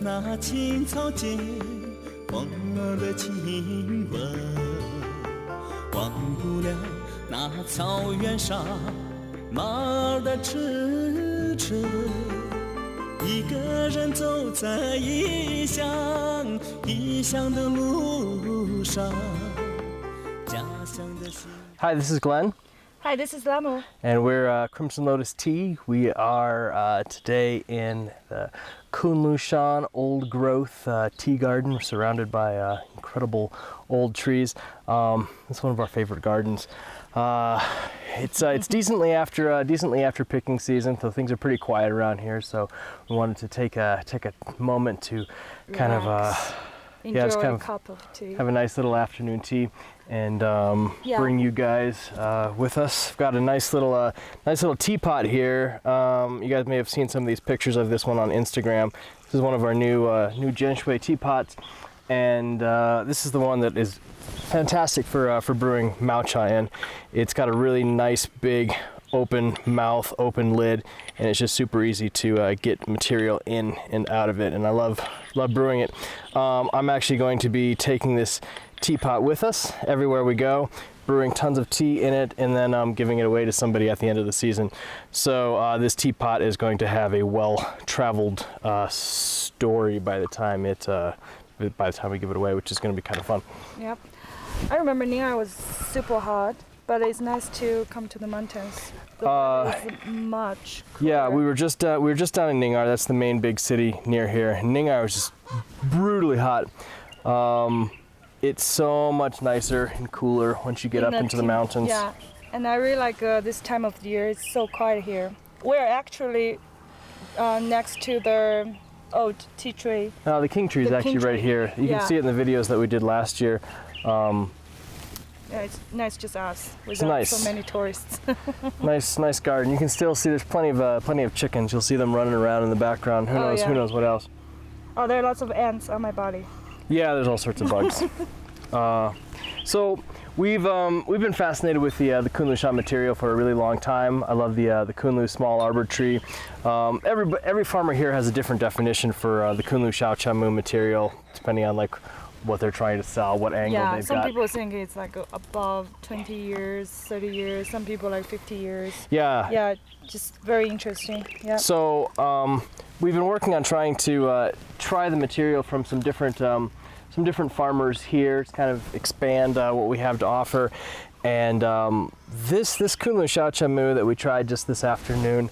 那青草间风儿的亲吻，忘不了那草原上马儿的驰骋。一个人走在异乡的路上，家乡的心。 Hi, this is Glenn. Hi, this is Lamu. And we're Crimson Lotus Tea. We are today in the Kunlu Shan old growth tea garden. We're surrounded by incredible old trees. It's one of our favorite gardens. It's decently after picking season, so things are pretty quiet around here. So we wanted to take a moment to kind of enjoy just kind a of cup of tea. have a nice little afternoon tea and bring you guys with us. I've got a nice little teapot here. You guys may have seen some of these pictures of this one on Instagram. This is one of our new Jen Shui teapots, and this is the one that is fantastic for brewing mao chai in. It's got a really nice big open mouth, open lid, and it's just super easy to get material in and out of it, and I love brewing it. I'm actually going to be taking this teapot with us everywhere we go, brewing tons of tea in it, and then giving it away to somebody at the end of the season. So this teapot is going to have a well-traveled story by the time we give it away, which is going to be kind of fun. Yep. I remember Ning'er was super hot, but it's nice to come to the mountains. The weather is much cooler. Yeah, we were just down in Ning'er. That's the main big city near here. And Ning'er was just brutally hot. It's so much nicer and cooler once you get up into the mountains. Yeah, and I really like this time of the year. It's so quiet here. We're actually next to the old tea tree. The king tree is actually right here. You can see it in the videos that we did last year. Yeah, it's nice just us without so many tourists. nice garden. You can still see there's plenty of chickens. You'll see them running around in the background. Who knows what else? Oh, there are lots of ants on my body. Yeah, there's all sorts of bugs. So we've been fascinated with the Kunlu Shan material for a really long time. I love the Kunlu small arbor tree. Every farmer here has a different definition for the Kunlu Shao Chamu material, depending on like what they're trying to sell, what angle they've got. Yeah, some people think it's like above 20 years, 30 years. Some people like 50 years. Yeah. Yeah, just very interesting. Yeah. So we've been working on trying to try the material from some different farmers here to kind of expand what we have to offer. And this Kunlu Shao Chamu that we tried just this afternoon,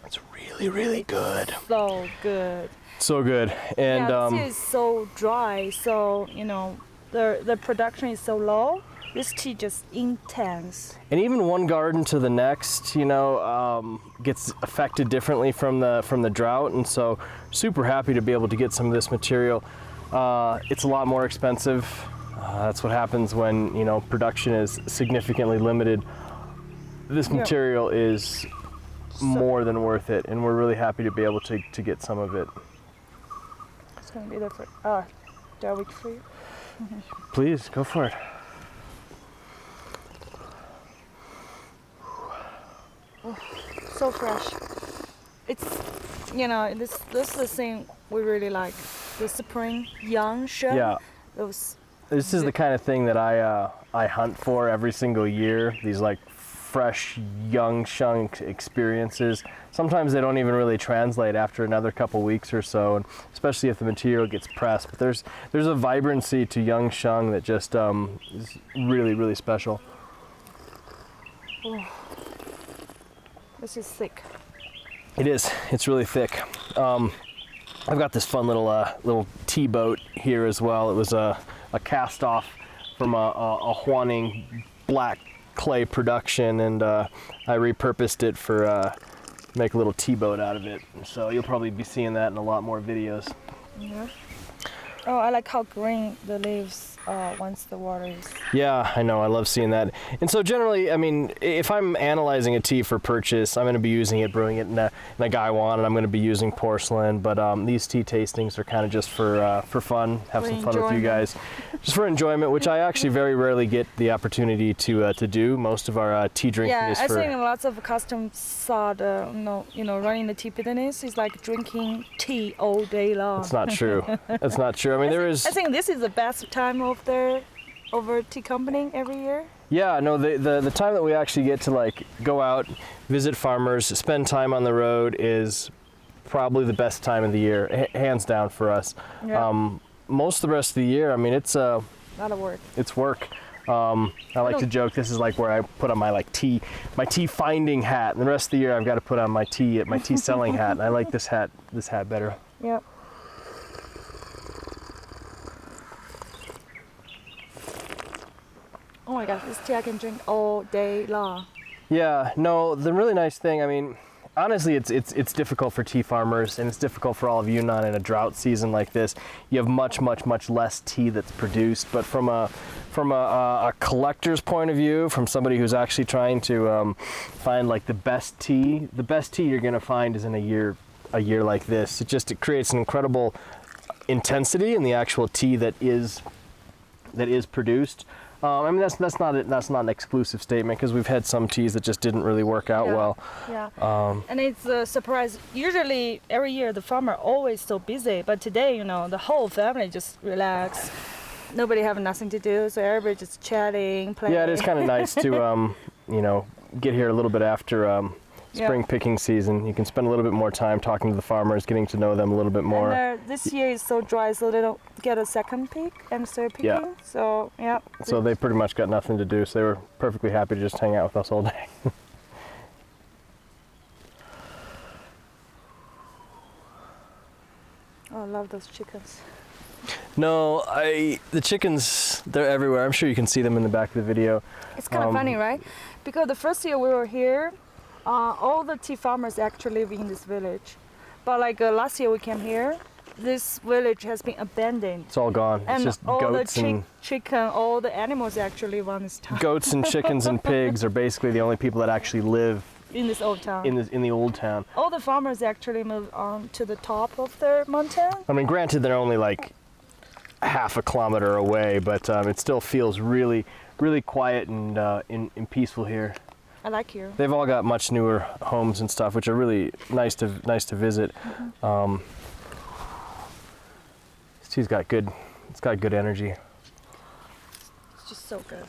it's really good. So good. So good. And yeah, this is so dry, so the production is so low. This tea just intense. And even one garden to the next, gets affected differently from the drought, and so super happy to be able to get some of this material. It's a lot more expensive. That's what happens when production is significantly limited. This material is more than worth it, and we're really happy to be able to get some of it. It's gonna be there for do I wait for you? Please go for it. Oh, so fresh. It's this is the thing we really like. The spring young sheng. Yeah. This is the kind of thing that I hunt for every single year. These like fresh young sheng experiences. Sometimes they don't even really translate after another couple weeks or so, and especially if the material gets pressed. But there's a vibrancy to young sheng that just is really special. Oh. This is thick. It is. It's really thick. I've got this fun little tea boat here as well. It was a cast off from a Huaning black clay production, and I repurposed it for make a little tea boat out of it. So you'll probably be seeing that in a lot more videos. Yeah. Oh, I like how green the leaves once the water is. Yeah, I know. I love seeing that. And so generally, I mean, if I'm analyzing a tea for purchase, I'm going to be using it, brewing it in a gaiwan, and I'm going to be using porcelain. But these tea tastings are kind of just for fun, have some fun with you guys. just for enjoyment, which I actually very rarely get the opportunity to do. Most of our tea drinking Yeah, is I for. think lots of customs saw the, running the tea business is like drinking tea all day long. It's not true. That's not true. I mean, there is. I think this is the best time of the tea company every year. Yeah, no, the time that we actually get to like go out, visit farmers, spend time on the road is probably the best time of the year, hands down for us. Yeah. Most of the rest of the year, I mean, it's A lot of work. it's work. I like to joke this is like where I put on my tea finding hat, and the rest of the year I've got to put on my tea selling hat. And I like this hat better. Yeah. Oh my gosh, this tea I can drink all day long. Yeah, no, the really nice thing, I mean, honestly, it's difficult for tea farmers, and it's difficult for all of Yunnan in a drought season like this. You have much less tea that's produced, but from a collector's point of view, from somebody who's actually trying to find like the best tea you're gonna find is in a year like this. It creates an incredible intensity in the actual tea that is produced. I mean, that's not an exclusive statement, because we've had some teas that just didn't really work out well. Yeah. And it's a surprise. Usually every year the farmer always so busy, but today, the whole family just relax. Nobody have nothing to do, so everybody just chatting, playing. Yeah, it is kind of nice to get here a little bit after spring picking season. You can spend a little bit more time talking to the farmers, getting to know them a little bit more. And this year is so dry, so they don't get a second pick and start picking. Yeah. So yeah. So they pretty much got nothing to do, so they were perfectly happy to just hang out with us all day. Oh, I love those chickens. No, the chickens, they're everywhere. I'm sure you can see them in the back of the video. It's kind of funny, right? Because the first year we were here, all the tea farmers actually live in this village. But like last year we came here, this village has been abandoned. It's all gone. And it's just all goats the and chicken, all the animals actually live on this town. goats and chickens and pigs are basically the only people that actually live In this old town. in the old town. All the farmers actually moved on to the top of the mountain. I mean, granted, they're only like half a kilometer away, but it still feels really quiet and peaceful here. I like here. They've all got much newer homes and stuff, which are really nice to visit. Mm-hmm. This tea's got good energy. It's just so good.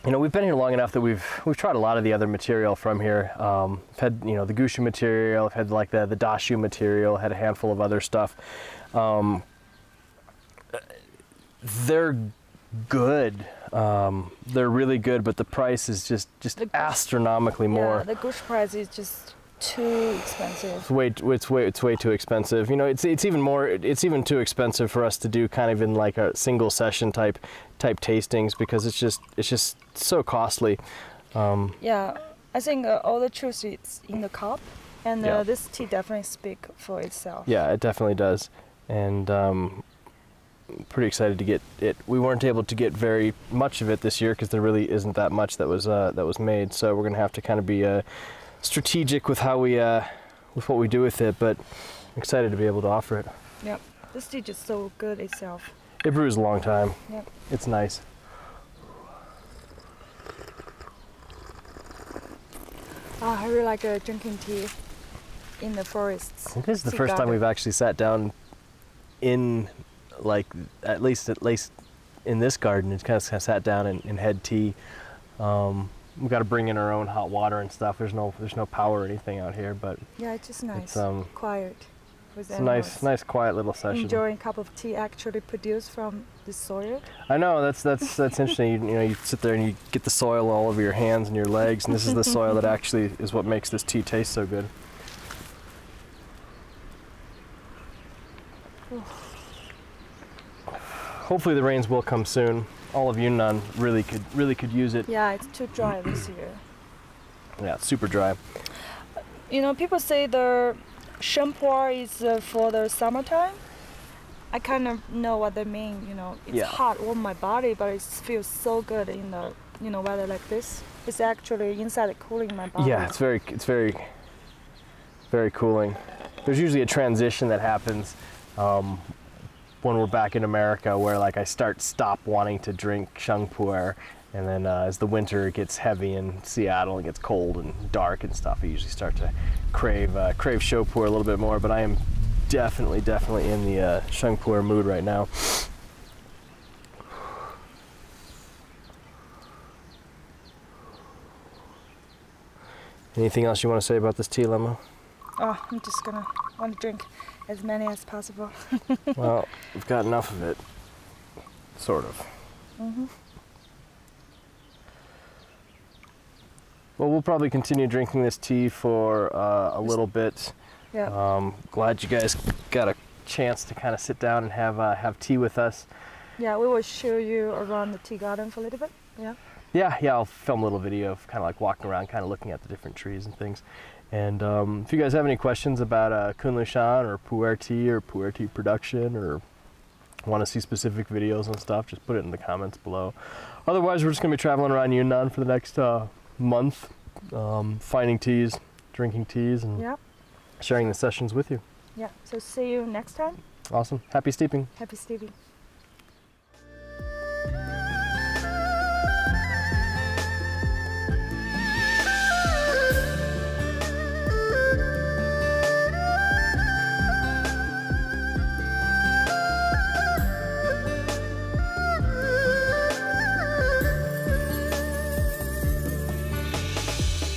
We've been here long enough that we've tried a lot of the other material from here. I've had the Gushu material, I've had like the Dashu material, had a handful of other stuff. They're good. They're really good, but the price is just astronomically more. Yeah, the gush price is just too expensive. It's way too expensive. It's even too expensive for us to do kind of in like a single session type tastings, because it's just so costly. Yeah, I think all the truth is in the cup, and Yeah. this tea definitely speaks for itself. Yeah, it definitely does, and pretty excited to get it. We weren't able to get very much of it this year because there really isn't that much that was made. So we're gonna have to kind of be strategic with how we with what we do with it. But I'm excited to be able to offer it. Yep, this tea is so good itself. It brews a long time. Yep. It's nice. Oh, I really like drinking tea in the forests. This is the Tea first time garden. we've actually sat down in like at least in this garden. It's kind of sat down and had tea. We've got to bring in our own hot water and stuff. There's no power or anything out here, but Yeah, it's just nice. it's Quiet. With it's a nice quiet little session. Enjoying a cup of tea actually produced from the soil. I know that's interesting. You sit there and you get the soil all over your hands and your legs, and this is the soil that actually is what makes this tea taste so good. Hopefully the rains will come soon. All of Yunnan really could use it. Yeah, it's too dry this year. Yeah, it's super dry. People say the sheng pu'er is for the summertime. I kind of know what they mean. It's Yeah. hot on my body, but it feels so good in the weather like this. It's actually inside cooling my body. Yeah, it's very cooling. There's usually a transition that happens when we're back in America, where like I stop wanting to drink sheng pu'er, and then as the winter gets heavy in Seattle and gets cold and dark and stuff, I usually start to crave shou pu'er a little bit more. But I am definitely in the sheng pu'er mood right now. Anything else you want to say about this tea, Lemo? Oh, I'm just gonna want to drink as many as possible. Well, we've got enough of it, sort of. Mm-hmm. Well, we'll probably continue drinking this tea for a little bit. Yeah. Glad you guys got a chance to kind of sit down and have tea with us. Yeah, we will show you around the tea garden for a little bit. Yeah. Yeah, I'll film a little video of kind of like walking around, kind of looking at the different trees and things. And if you guys have any questions about Kunlu Shan or pu'er tea production, or want to see specific videos and stuff, just put it in the comments below. Otherwise, we're just going to be traveling around Yunnan for the next month, finding teas, drinking teas, and sharing the sessions with you. Yeah, so see you next time. Awesome. Happy steeping. Happy steeping.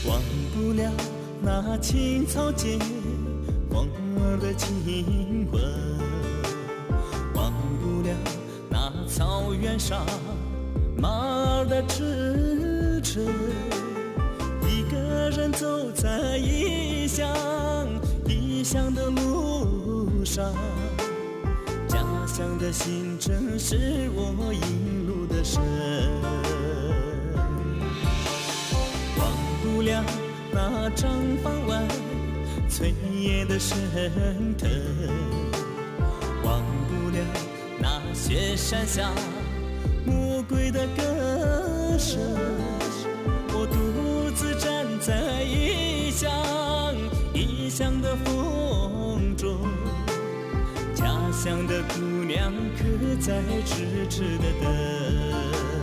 忘不了那青草间风儿的亲吻，忘不了那草原上马儿的驰骋。一个人走在异乡的路上，家乡的行程是我引路的神。忘不了那毡房外炊烟的升腾，忘不了那雪山下魔鬼的歌声。我独自站在异乡的风中，家乡的姑娘可在痴痴的等。